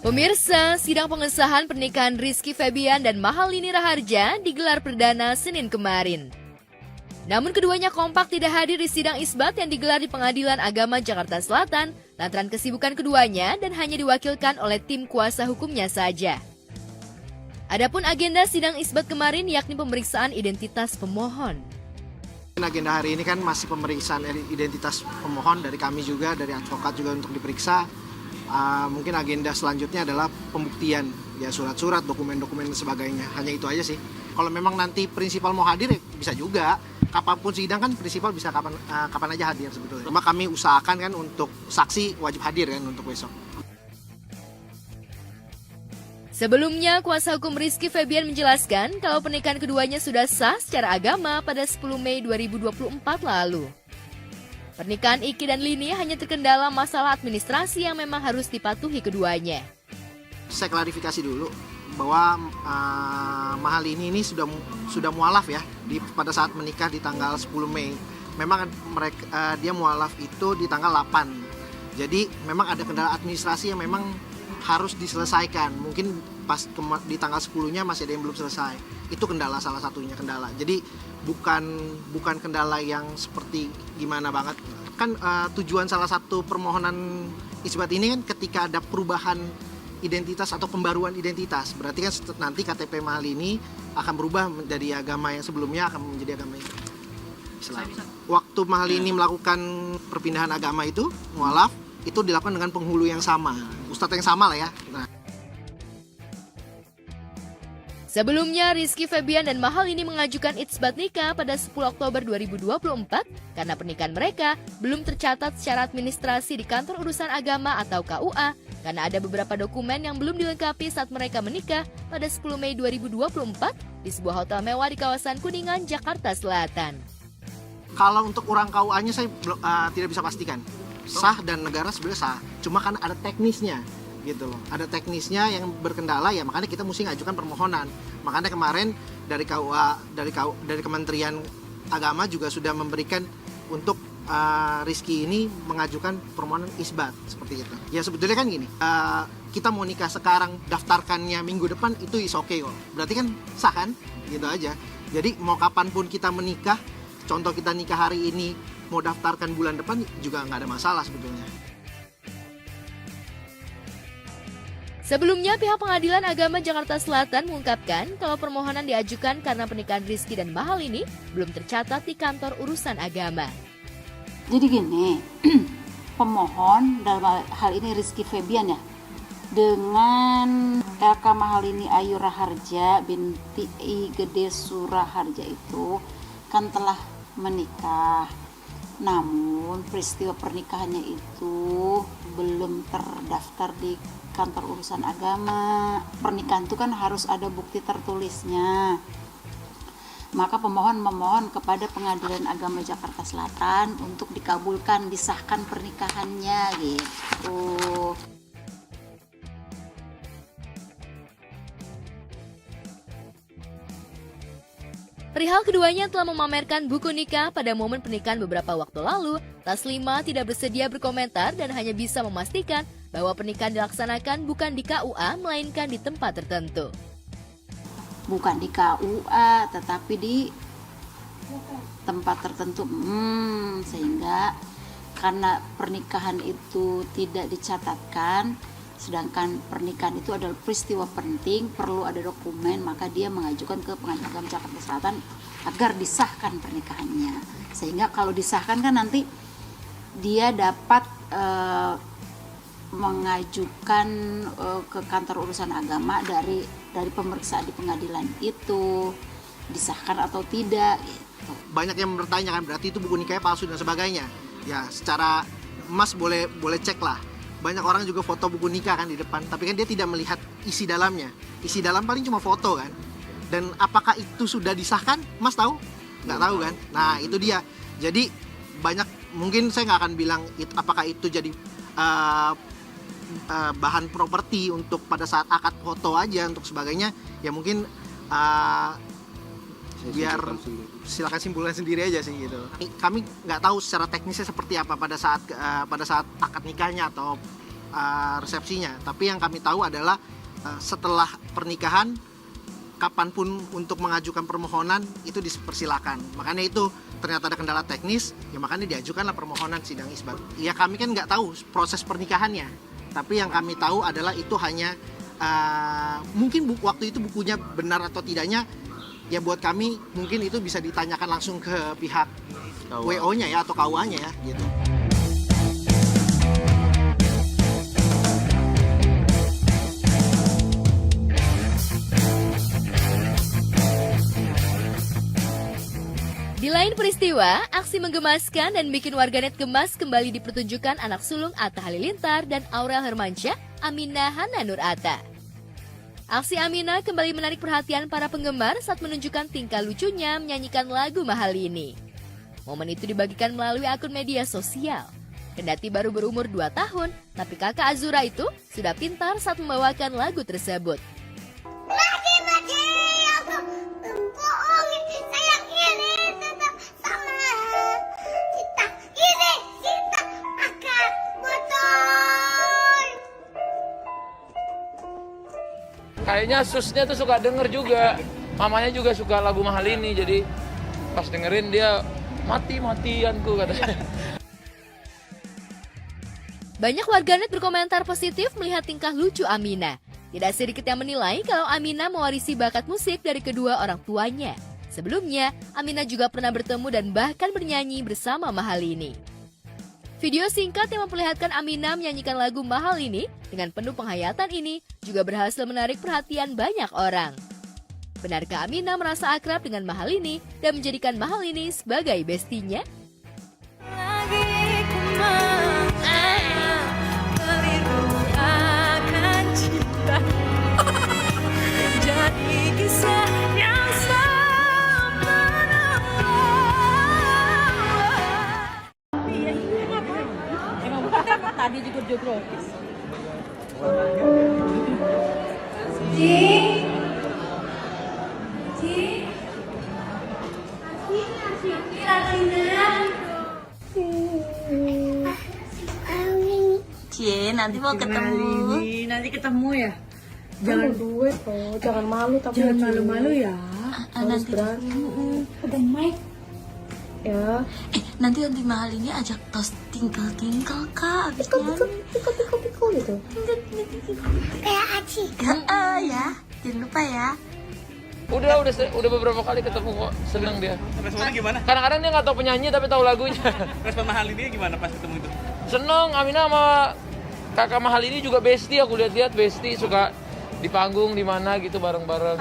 Pemirsa, sidang pengesahan pernikahan Rizky Febian dan Mahalini Raharja digelar perdana Senin kemarin. Namun keduanya kompak tidak hadir di sidang isbat yang digelar di Pengadilan Agama Jakarta Selatan lantaran kesibukan keduanya dan hanya diwakilkan oleh tim kuasa hukumnya saja. Adapun agenda sidang isbat kemarin yakni pemeriksaan identitas pemohon. Agenda hari ini kan masih pemeriksaan identitas pemohon dari kami juga, dari advokat juga untuk diperiksa. Mungkin agenda selanjutnya adalah pembuktian, ya surat-surat, dokumen-dokumen dan sebagainya. Hanya itu aja sih. Kalau memang nanti prinsipal mau hadir ya bisa juga. Kapanpun sidang kan prinsipal bisa kapan aja hadir sebetulnya. Cuma kami usahakan kan untuk saksi wajib hadir kan untuk besok. Sebelumnya, kuasa hukum Rizky Febian menjelaskan kalau pernikahan keduanya sudah sah secara agama pada 10 Mei 2024 lalu. Pernikahan Iki dan Lini hanya terkendala masalah administrasi yang memang harus dipatuhi keduanya. Saya klarifikasi dulu bahwa Mahalini ini sudah mualaf ya pada saat menikah di tanggal 10 Mei. Memang dia mualaf itu di tanggal 8. Jadi memang ada kendala administrasi yang memang harus diselesaikan. Mungkin pas di tanggal 10-nya masih ada yang belum selesai. Itu kendala, salah satunya kendala. Jadi bukan kendala yang seperti gimana banget. Kan tujuan salah satu permohonan isbat ini kan ketika ada perubahan identitas atau pembaruan identitas. Berarti kan nanti KTP Mahalini akan berubah dari agama yang sebelumnya akan menjadi agama Islam. Waktu Mahalini melakukan perpindahan agama itu, mualaf, itu dilakukan dengan penghulu yang sama. Ustadz yang sama lah ya. Nah. Sebelumnya, Rizky Febian dan Mahalini mengajukan itsbat nikah pada 10 Oktober 2024 karena pernikahan mereka belum tercatat secara administrasi di Kantor Urusan Agama atau KUA karena ada beberapa dokumen yang belum dilengkapi saat mereka menikah pada 10 Mei 2024 di sebuah hotel mewah di kawasan Kuningan, Jakarta Selatan. Kalau untuk orang KUA-nya saya tidak bisa pastikan. Sah dan negara sebenarnya sah, cuma kan ada teknisnya. Gitu loh. Ada teknisnya yang berkendala ya, makanya kita mesti ngajukan permohonan. Makanya kemarin dari KUA, dari Kementerian Agama juga sudah memberikan untuk Rizky ini mengajukan permohonan isbat seperti itu. Ya sebetulnya kan gini, kita mau nikah sekarang, daftarkannya minggu depan itu is okay kok. Berarti kan sah kan? Gitu aja. Jadi mau kapanpun kita menikah, contoh kita nikah hari ini, mau daftarkan bulan depan juga nggak ada masalah sebetulnya. Sebelumnya, pihak Pengadilan Agama Jakarta Selatan mengungkapkan kalau permohonan diajukan karena pernikahan Rizky dan Mahalini belum tercatat di Kantor Urusan Agama. Jadi gini, pemohon dalam hal ini Rizky Febian ya, dengan LK Mahalini Ayu Raharja binti I Gede Suraharja itu kan telah menikah. Namun peristiwa pernikahannya itu belum terdaftar di Kantor Urusan Agama. Pernikahan itu kan harus ada bukti tertulisnya. Maka pemohon memohon kepada Pengadilan Agama Jakarta Selatan untuk dikabulkan, disahkan pernikahannya gitu. Perihal keduanya telah memamerkan buku nikah pada momen pernikahan beberapa waktu lalu, Taslima tidak bersedia berkomentar dan hanya bisa memastikan bahwa pernikahan dilaksanakan bukan di KUA, melainkan di tempat tertentu. Bukan di KUA, tetapi di tempat tertentu. Sehingga karena pernikahan itu tidak dicatatkan, sedangkan pernikahan itu adalah peristiwa penting, perlu ada dokumen, maka dia mengajukan ke Pengadilan Agama Jakarta Selatan agar disahkan pernikahannya. Sehingga kalau disahkan kan nanti dia dapat mengajukan ke Kantor Urusan Agama dari pemeriksaan di pengadilan itu disahkan atau tidak gitu. Banyak yang bertanya kan, berarti itu buku nikahnya palsu dan sebagainya. Ya secara Mas boleh cek lah. Banyak orang juga foto buku nikah kan di depan, tapi kan dia tidak melihat isi dalamnya. Isi dalam paling cuma foto kan. Dan apakah itu sudah disahkan? Mas tahu? Nggak tahu kan? Nah itu dia. Jadi banyak, mungkin saya nggak akan bilang apakah itu jadi bahan properti untuk pada saat akad foto aja untuk sebagainya. Ya mungkin biar silakan simpulkan sendiri aja sih gitu. Kami nggak tahu secara teknisnya seperti apa pada saat akad nikahnya atau resepsinya. Tapi yang kami tahu adalah setelah pernikahan, kapanpun untuk mengajukan permohonan itu dipersilakan. Makanya itu ternyata ada kendala teknis, ya makanya diajukanlah permohonan sidang isbat. Ya kami kan nggak tahu proses pernikahannya, tapi yang kami tahu adalah itu hanya mungkin waktu itu bukunya benar atau tidaknya, ya buat kami mungkin itu bisa ditanyakan langsung ke pihak WO-nya ya atau KUA-nya ya gitu. Di lain peristiwa, aksi menggemaskan dan bikin warganet gemas kembali dipertunjukkan anak sulung Atta Halilintar dan Aurel Hermansyah, Aminah Hana Nur Atta. Aksi Aminah kembali menarik perhatian para penggemar saat menunjukkan tingkah lucunya menyanyikan lagu Mahal Ini. Momen itu dibagikan melalui akun media sosial. Kendati baru berumur 2 tahun, tapi kakak Azura itu sudah pintar saat membawakan lagu tersebut. Kayaknya susnya tuh suka denger juga. Mamanya juga suka lagu Mahal Ini, jadi pas dengerin dia mati-matianku katanya. Banyak warganet berkomentar positif melihat tingkah lucu Aminah. Tidak sedikit yang menilai kalau Aminah mewarisi bakat musik dari kedua orang tuanya. Sebelumnya, Aminah juga pernah bertemu dan bahkan bernyanyi bersama Mahal Ini. Video singkat yang memperlihatkan Aminah menyanyikan lagu Mahal Ini dengan penuh penghayatan ini juga berhasil menarik perhatian banyak orang. Benarkah Aminah merasa akrab dengan Mahal Ini dan menjadikan Mahal Ini sebagai bestinya? Tadi juga geografis. Cie, nanti mau ketemu. Nanti ketemu ya. Jangan duet loh, jangan malu tapi jangan malu-malu ya. Harus berani. Udah mic. Ya. Nanti Mahal Ini ajak tos tinggal Kak, abis nyanyi. Pikul gitu. Kayak Aci. Ya, jangan lupa ya. Udah beberapa kali ketemu kok, seneng dia. Responnya gimana? Kadang-kadang dia nggak tahu penyanyi tapi tahu lagunya. Respon Mahal Ini gimana pas ketemu itu? Seneng, Aminah sama kakak Mahal Ini juga bestie, aku lihat-lihat bestie, suka di panggung di mana gitu bareng-bareng.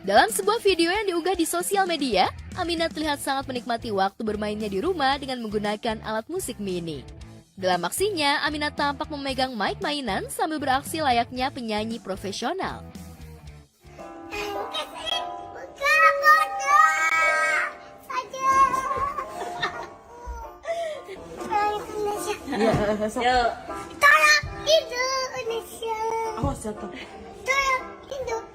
Dalam sebuah video yang diunggah di sosial media, Aminah terlihat sangat menikmati waktu bermainnya di rumah dengan menggunakan alat musik mini. Dalam aksinya, Aminah tampak memegang mic mainan sambil beraksi layaknya penyanyi profesional. Tolong Indonesia. Awas jatuh. Tolong Indonesia.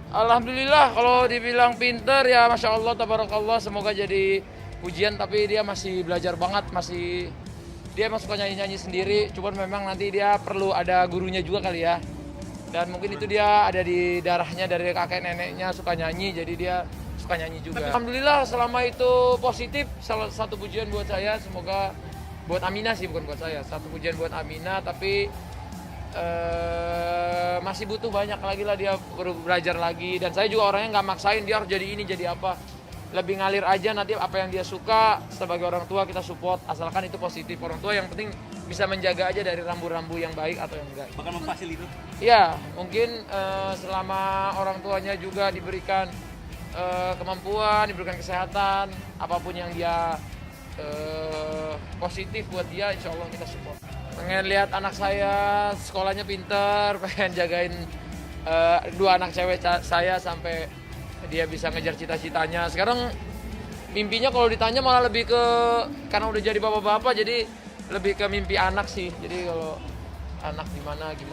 Alhamdulillah kalau dibilang pinter ya Masya Allah, tabarakallah, semoga jadi pujian, tapi dia masih belajar banget, dia emang suka nyanyi-nyanyi sendiri, cuman memang nanti dia perlu ada gurunya juga kali ya. Dan mungkin itu dia ada di darahnya dari kakek neneknya suka nyanyi, jadi dia suka nyanyi juga. Alhamdulillah selama itu positif, salah satu pujian buat saya, semoga buat Aminah sih, bukan buat saya, satu pujian buat Aminah, tapi masih butuh banyak lagi lah, dia perlu belajar lagi. Dan saya juga orangnya nggak maksain dia harus jadi ini jadi apa, lebih ngalir aja, nanti apa yang dia suka sebagai orang tua kita support, asalkan itu positif. Orang tua yang penting bisa menjaga aja dari rambu-rambu yang baik atau yang enggak. Bakal memfasilitasi. Ya mungkin selama orang tuanya juga diberikan kemampuan, diberikan kesehatan, apapun yang dia positif buat dia, insya Allah kita support. Pengen lihat anak saya sekolahnya pinter, pengen jagain 2 anak cewek saya sampai dia bisa ngejar cita-citanya. Sekarang mimpinya kalau ditanya malah lebih ke, karena udah jadi bapak-bapak jadi lebih ke mimpi anak sih. Jadi kalau anak gimana gitu.